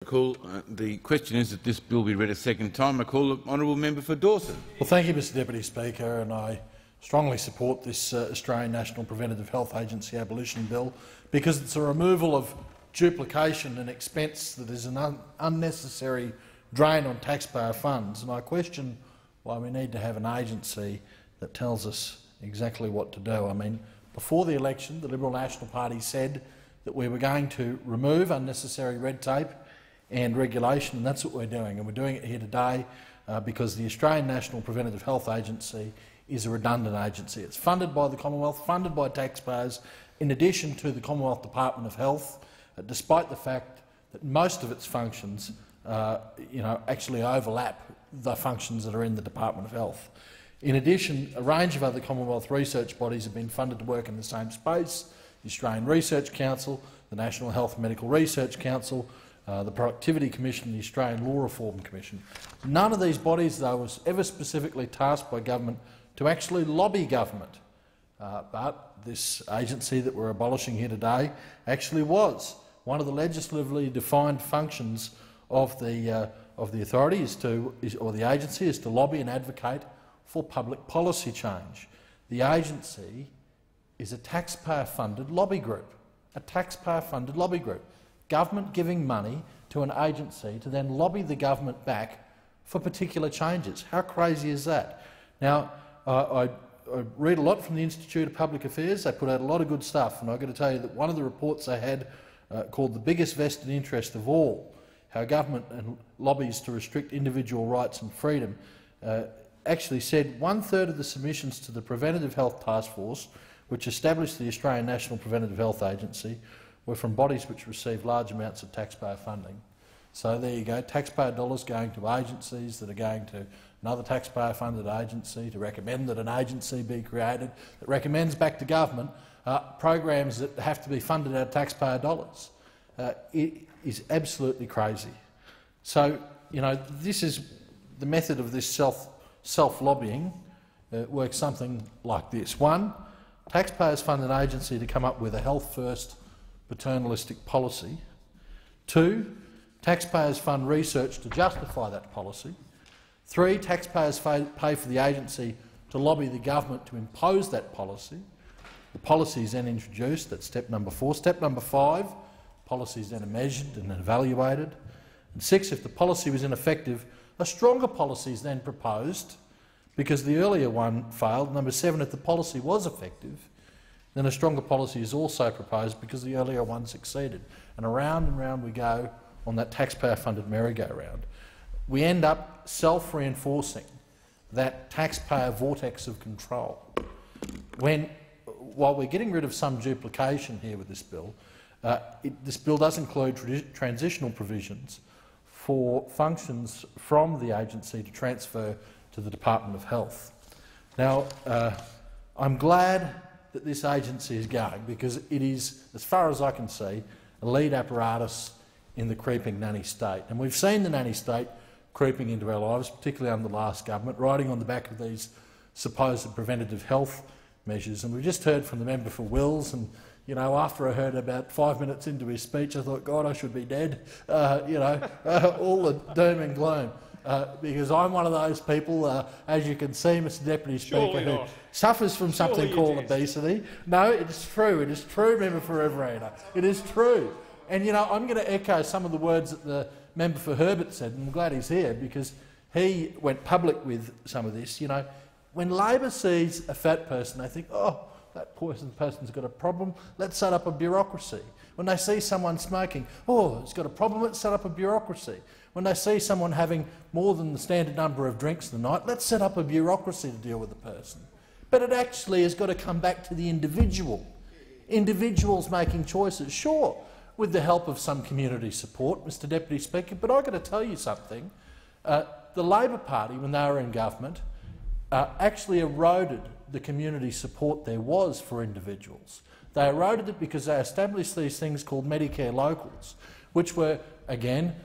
The question is that this bill be read a second time. I call the honourable member for Dawson. Well, thank you, Mr Deputy Speaker, and I strongly support this Australian National Preventative Health Agency Abolition Bill because it's a removal of duplication and expense that is an unnecessary drain on taxpayer funds. And I question why we need to have an agency that tells us exactly what to do. I mean, before the election, the Liberal National Party said that we were going to remove unnecessary red tape and regulation, and that's what we're doing. And we're doing it here today because the Australian National Preventative Health Agency is a redundant agency. It's funded by the Commonwealth, funded by taxpayers, in addition to the Commonwealth Department of Health, despite the fact that most of its functions actually overlap the functions that are in the Department of Health. In addition, a range of other Commonwealth research bodies have been funded to work in the same space: the Australian Research Council, the National Health and Medical Research Council, the Productivity Commission and the Australian Law Reform Commission. None of these bodies, though, was ever specifically tasked by government to actually lobby government. But this agency that we're abolishing here today actually was. One of the legislatively defined functions of the authority or the agency is to lobby and advocate for public policy change. The agency is a taxpayer-funded lobby group. A taxpayer-funded lobby group. Government giving money to an agency to then lobby the government back for particular changes. How crazy is that? Now, I read a lot from the Institute of Public Affairs. They put out a lot of good stuff, and I've got to tell you that one of the reports they had called "The Biggest Vested Interest of All," how government lobbies to restrict individual rights and freedom, actually said 1/3 of the submissions to the Preventative Health Task Force, which established the Australian National Preventative Health Agency, were from bodies which receive large amounts of taxpayer funding. So there you go, taxpayer dollars going to agencies that are going to another taxpayer-funded agency to recommend that an agency be created that recommends back to government programs that have to be funded out of taxpayer dollars. It is absolutely crazy. So, this is the method of this self-lobbying. Works something like this. 1, taxpayers fund an agency to come up with a health-first paternalistic policy. 2, taxpayers fund research to justify that policy. 3, taxpayers pay for the agency to lobby the government to impose that policy. The policy is then introduced. That's step number 4. Step number 5, policies then are measured and evaluated. And 6, if the policy was ineffective, a stronger policy is then proposed because the earlier one failed. Number 7, if the policy was effective, then a stronger policy is also proposed because the earlier one succeeded. And round we go on that taxpayer-funded merry-go-round. We end up self-reinforcing that taxpayer vortex of control. While we're getting rid of some duplication here with this bill, this bill does include transitional provisions for functions from the agency to transfer to the Department of Health. Now, I'm glad that this agency is going because it is, as far as I can see, a lead apparatus in the creeping nanny state. And we've seen the nanny state creeping into our lives, particularly under the last government, riding on the back of these supposed preventative health measures. And we just heard from the member for Wills, and after I heard about 5 minutes into his speech, I thought, God, I should be dead. All the doom and gloom. Because I'm one of those people, as you can see, Mr Deputy Speaker, who suffers from something called obesity. No, it is true. It is true, Member for Everina. It is true. And I'm going to echo some of the words that the member for Herbert said, and I'm glad he's here because he went public with some of this. When Labor sees a fat person, they think, oh, that person's got a problem, let's set up a bureaucracy. When they see someone smoking, oh, it's got a problem, let's set up a bureaucracy. When they see someone having more than the standard number of drinks in the night, let's set up a bureaucracy to deal with the person. But it actually has got to come back to the individual. Individuals making choices, sure, with the help of some community support, Mr Deputy Speaker, but I've got to tell you something. The Labor Party, when they were in government, actually eroded the community support there was for individuals. They eroded it because they established these things called Medicare locals, which were, again,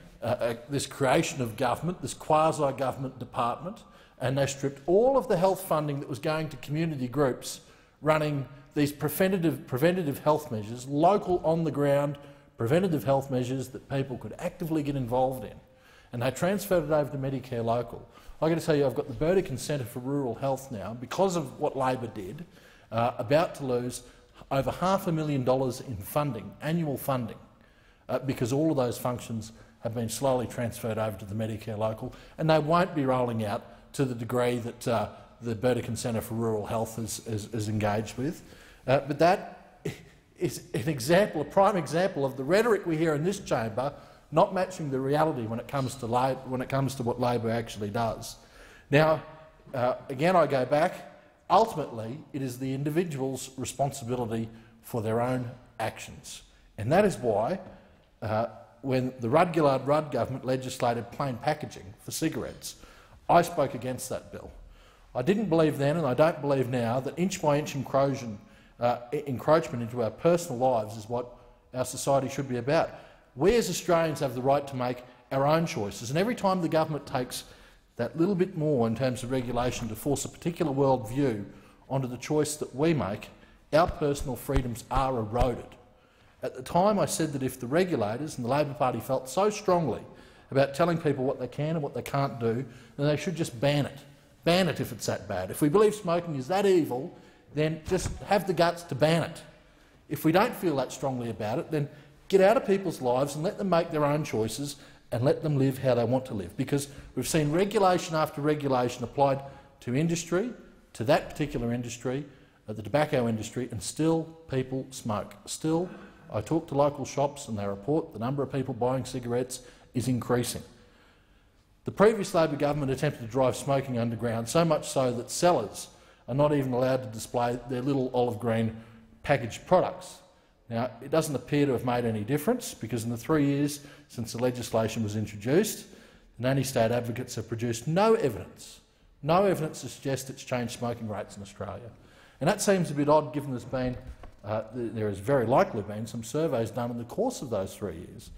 this creation of government, this quasi-government department, and they stripped all of the health funding that was going to community groups running these preventative health measures, local, on-the-ground, preventative health measures that people could actively get involved in, and they transferred it over to Medicare Local. I've got to tell you, I've got the Burdekin Centre for Rural Health now, because of what Labor did, about to lose over $500,000 in funding, annual funding, because all of those functions have been slowly transferred over to the Medicare Local, and they won't be rolling out to the degree that the Burdekin Centre for Rural Health is engaged with. But that is an example, a prime example of the rhetoric we hear in this chamber not matching the reality when it comes to what Labor actually does. Now, again, I go back. Ultimately, it is the individual's responsibility for their own actions, and that is why when the Rudd-Gillard-Rudd government legislated plain packaging for cigarettes, I spoke against that bill. I didn't believe then, and I don't believe now, that inch-by-inch encroachment into our personal lives is what our society should be about. We as Australians have the right to make our own choices, and every time the government takes that little bit more in terms of regulation to force a particular world view onto the choice that we make, our personal freedoms are eroded. At the time I said that if the regulators and the Labor Party felt so strongly about telling people what they can and what they can't do, then they should just ban it. Ban it if it's that bad. If we believe smoking is that evil, then just have the guts to ban it. If we don't feel that strongly about it, then get out of people's lives and let them make their own choices and let them live how they want to live. Because we've seen regulation after regulation applied to industry, to that particular industry, the tobacco industry, and still people smoke. Still, I talk to local shops and they report the number of people buying cigarettes is increasing. The previous Labor government attempted to drive smoking underground, so much so that sellers are not even allowed to display their little olive green packaged products. Now, it doesn't appear to have made any difference, because in the 3 years since the legislation was introduced, the Nanny state advocates have produced no evidence to suggest it's changed smoking rates in Australia. And that seems a bit odd, given there has very likely been some surveys done in the course of those 3 years.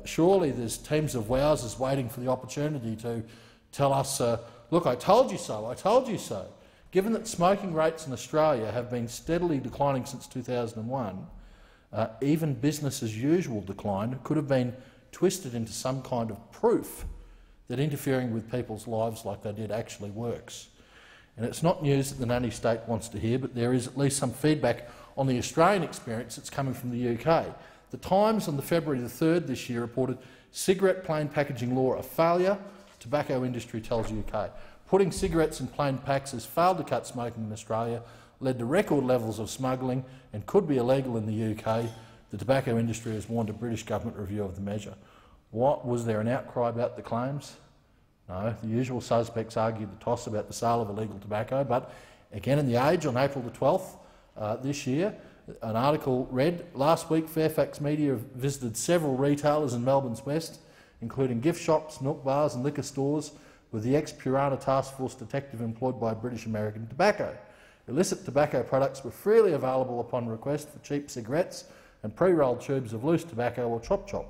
Surely there's teams of wowsers waiting for the opportunity to tell us, look, I told you so, I told you so. Given that smoking rates in Australia have been steadily declining since 2001, even business as usual decline could have been twisted into some kind of proof that interfering with people's lives like they did actually works. And it's not news that the Nanny state wants to hear, but there is at least some feedback on the Australian experience that's coming from the UK. The Times on February the 3rd this year reported cigarette plain packaging law a failure, tobacco industry tells UK. Putting cigarettes in plain packs has failed to cut smoking in Australia, led to record levels of smuggling and could be illegal in the UK. The tobacco industry has warned a British government review of the measure. Was there an outcry about the claims? No. The usual suspects argued the toss about the sale of illegal tobacco, but again in The Age on April the 12th this year, an article read, last week Fairfax Media visited several retailers in Melbourne's west, including gift shops, milk bars and liquor stores, with the ex-Purana Task Force detective employed by British American Tobacco. Illicit tobacco products were freely available upon request for cheap cigarettes and pre-rolled tubes of loose tobacco or chop-chop.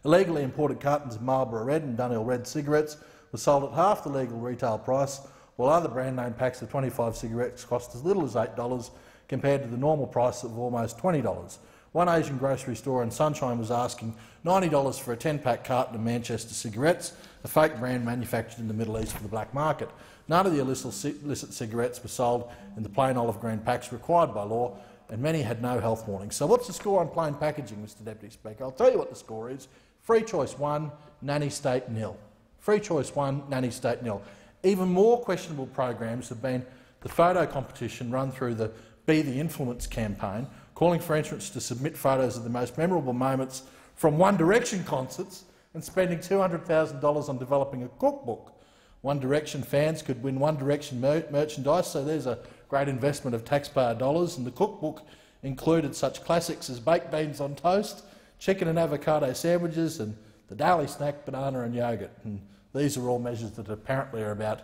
Illegally imported cartons of Marlboro Red and Dunhill Red cigarettes were sold at half the legal retail price, while other brand name packs of 25 cigarettes cost as little as $8 compared to the normal price of almost $20. One Asian grocery store in Sunshine was asking $90 for a 10-pack carton of Manchester cigarettes, a fake brand manufactured in the Middle East for the black market. None of the illicit cigarettes were sold in the plain olive green packs required by law, and many had no health warnings. So what's the score on plain packaging, Mr Deputy Speaker? I'll tell you what the score is. Free choice 1, Nanny state 0. Free choice 1, Nanny state 0. Even more questionable programs have been the photo competition run through the Be the Influence campaign, calling for entrants to submit photos of the most memorable moments from One Direction concerts and spending $200,000 on developing a cookbook. One Direction fans could win One Direction merchandise, so there's a great investment of taxpayer dollars, and the cookbook included such classics as baked beans on toast, chicken and avocado sandwiches, and the daily snack, banana and yoghurt. And these are all measures that apparently are about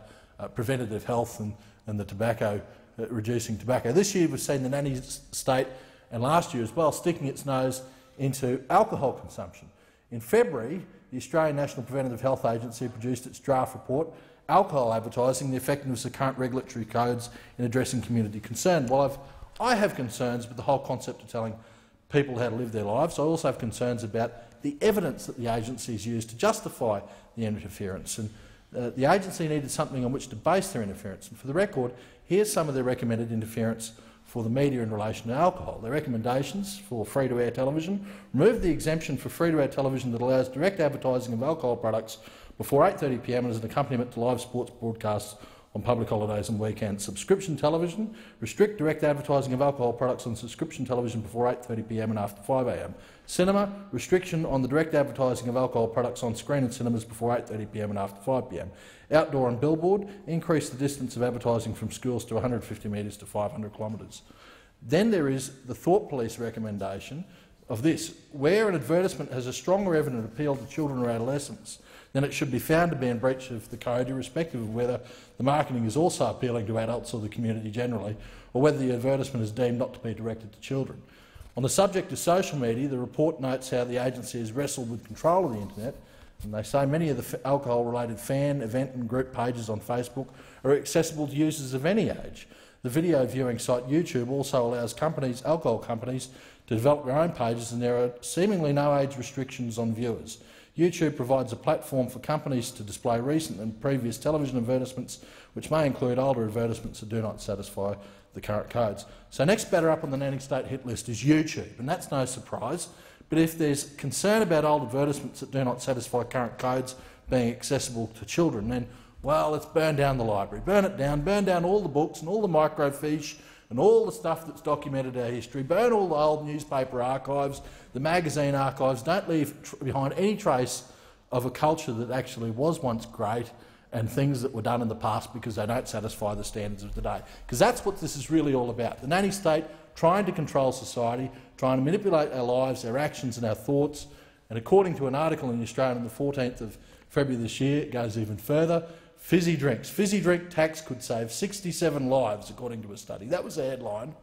preventative health and the tobacco, reducing tobacco. This year we've seen the Nanny state, and last year as well, sticking its nose into alcohol consumption. In February, the Australian National Preventative Health Agency produced its draft report, Alcohol Advertising, the Effectiveness of Current Regulatory Codes in Addressing Community Concern. Well, I have concerns with the whole concept of telling people how to live their lives. I also have concerns about the evidence that the agencies used to justify the interference. And the agency needed something on which to base their interference. And for the record, here's some of their recommended interference for the media in relation to alcohol. Their recommendations for free-to-air television: remove the exemption for free-to-air television that allows direct advertising of alcohol products before 8:30 p.m. and as an accompaniment to live sports broadcasts on public holidays and weekends. Subscription television: restrict direct advertising of alcohol products on subscription television before 8:30 p.m. and after 5 a.m. Cinema: restriction on the direct advertising of alcohol products on screen in cinemas before 8:30 p.m. and after 5 p.m. Outdoor and billboard: increase the distance of advertising from schools to 150 metres to 500 kilometres. Then there is the Thought Police recommendation of this: where an advertisement has a strong or evident appeal to children or adolescents, then it should be found to be in breach of the code, irrespective of whether the marketing is also appealing to adults or the community generally, or whether the advertisement is deemed not to be directed to children. On the subject of social media, the report notes how the agency has wrestled with control of the internet, and they say many of the alcohol-related fan, event and group pages on Facebook are accessible to users of any age. The video viewing site YouTube also allows alcohol companies, to develop their own pages, and there are seemingly no age restrictions on viewers. YouTube provides a platform for companies to display recent and previous television advertisements, which may include older advertisements that do not satisfy the current codes. So next batter up on the Nanny State hit list is YouTube, and that's no surprise. But if there's concern about old advertisements that do not satisfy current codes being accessible to children, then, well, let's burn down the library. Burn it down, burn down all the books and all the microfiche and all the stuff that's documented our history. Burn all the old newspaper archives, the magazine archives. Don't leave behind any trace of a culture that actually was once great and things that were done in the past because they don't satisfy the standards of today. Because that's what this is really all about. The nanny state trying to control society, trying to manipulate our lives, our actions and our thoughts. And according to an article in The Australian on the 14th of February this year, it goes even further. Fizzy drinks. Fizzy drink tax could save 67 lives, according to a study. That was the headline.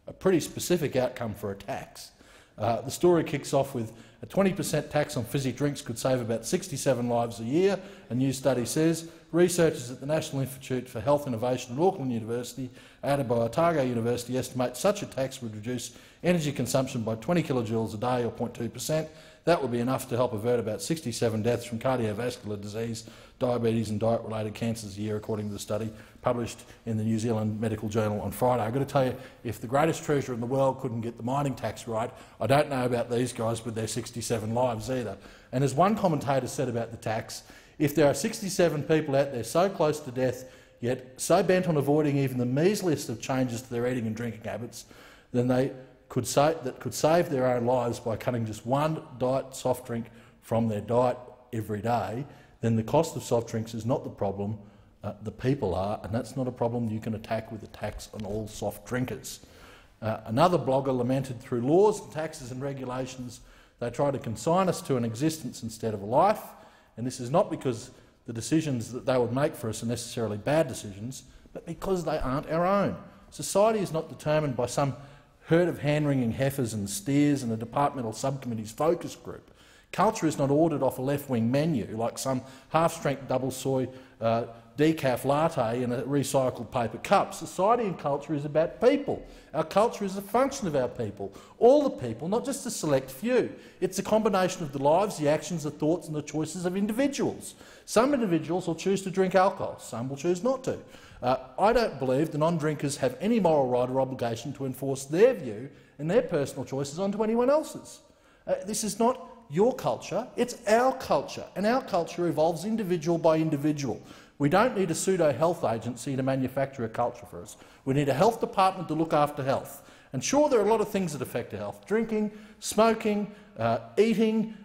A pretty specific outcome for a tax. The story kicks off with a 20% tax on fizzy drinks could save about 67 lives a year. A new study says researchers at the National Institute for Health Innovation at Auckland University, aided by Otago University, estimate such a tax would reduce energy consumption by 20 kilojoules a day, or 0.2%. That would be enough to help avert about 67 deaths from cardiovascular disease, diabetes and diet-related cancers a year, according to the study published in the New Zealand Medical Journal on Friday. I've got to tell you, if the greatest treasurer in the world couldn't get the mining tax right, I don't know about these guys with their 67 lives either. And as one commentator said about the tax, if there are 67 people out there so close to death, yet so bent on avoiding even the measliest of changes to their eating and drinking habits, then they could save their own lives by cutting just one diet soft drink from their diet every day, then the cost of soft drinks is not the problem, the people are, and that's not a problem you can attack with a tax on all soft drinkers. Another blogger lamented through laws and taxes and regulations they try to consign us to an existence instead of a life, and this is not because the decisions that they would make for us are necessarily bad decisions, but because they aren't our own. Society is not determined by some herd of hand-wringing heifers and steers and a departmental subcommittee's focus group. Culture is not ordered off a left-wing menu like some half-strength double soy decaf latte in a recycled paper cup. Society and culture is about people. Our culture is a function of our people, all the people, not just a select few. It's a combination of the lives, the actions, the thoughts and the choices of individuals. Some individuals will choose to drink alcohol, some will choose not to. I don't believe the non-drinkers have any moral right or obligation to enforce their view and their personal choices onto anyone else's. This is not your culture, it's our culture, and our culture evolves individual by individual. We don't need a pseudo-health agency to manufacture a culture for us. We need a health department to look after health. And sure, there are a lot of things that affect our health: drinking, smoking, eating,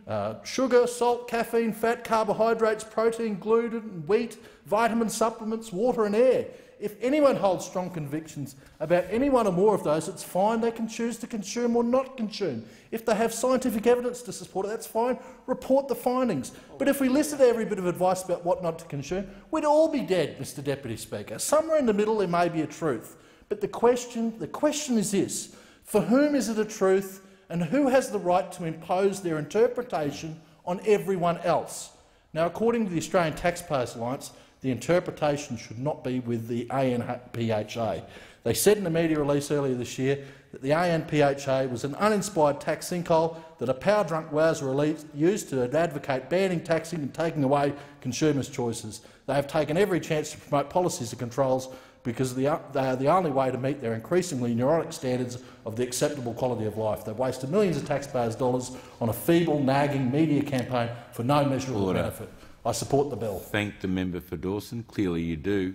sugar, salt, caffeine, fat, carbohydrates, protein, gluten, wheat, vitamin supplements, water and air. If anyone holds strong convictions about any one or more of those, it's fine. They can choose to consume or not consume. If they have scientific evidence to support it, that's fine. Report the findings. But if we listened to every bit of advice about what not to consume, we'd all be dead, Mr Deputy Speaker. Somewhere in the middle there may be a truth. But the question is this: for whom is it a truth, and who has the right to impose their interpretation on everyone else? Now, according to the Australian Taxpayers Alliance, the interpretation should not be with the ANPHA. They said in a media release earlier this year that the ANPHA was an uninspired tax sinkhole that a power-drunk wowser elite used to advocate banning taxing and taking away consumers' choices. They have taken every chance to promote policies and controls because they are the only way to meet their increasingly neurotic standards of the acceptable quality of life. They've wasted millions of taxpayers' dollars on a feeble, nagging media campaign for no measurable benefit. I support the bill. Thank the member for Dawson. Clearly you do.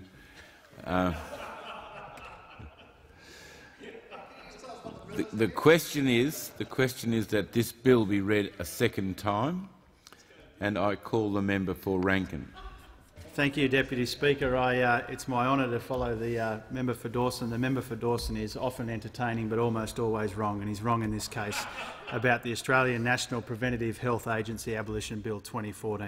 The question is that this bill be read a second time, and I call the member for Rankin. Thank you, Deputy Speaker. It's my honour to follow the member for Dawson. The member for Dawson is often entertaining but almost always wrong, and he's wrong in this case about the Australian National Preventative Health Agency Abolition Bill 2014.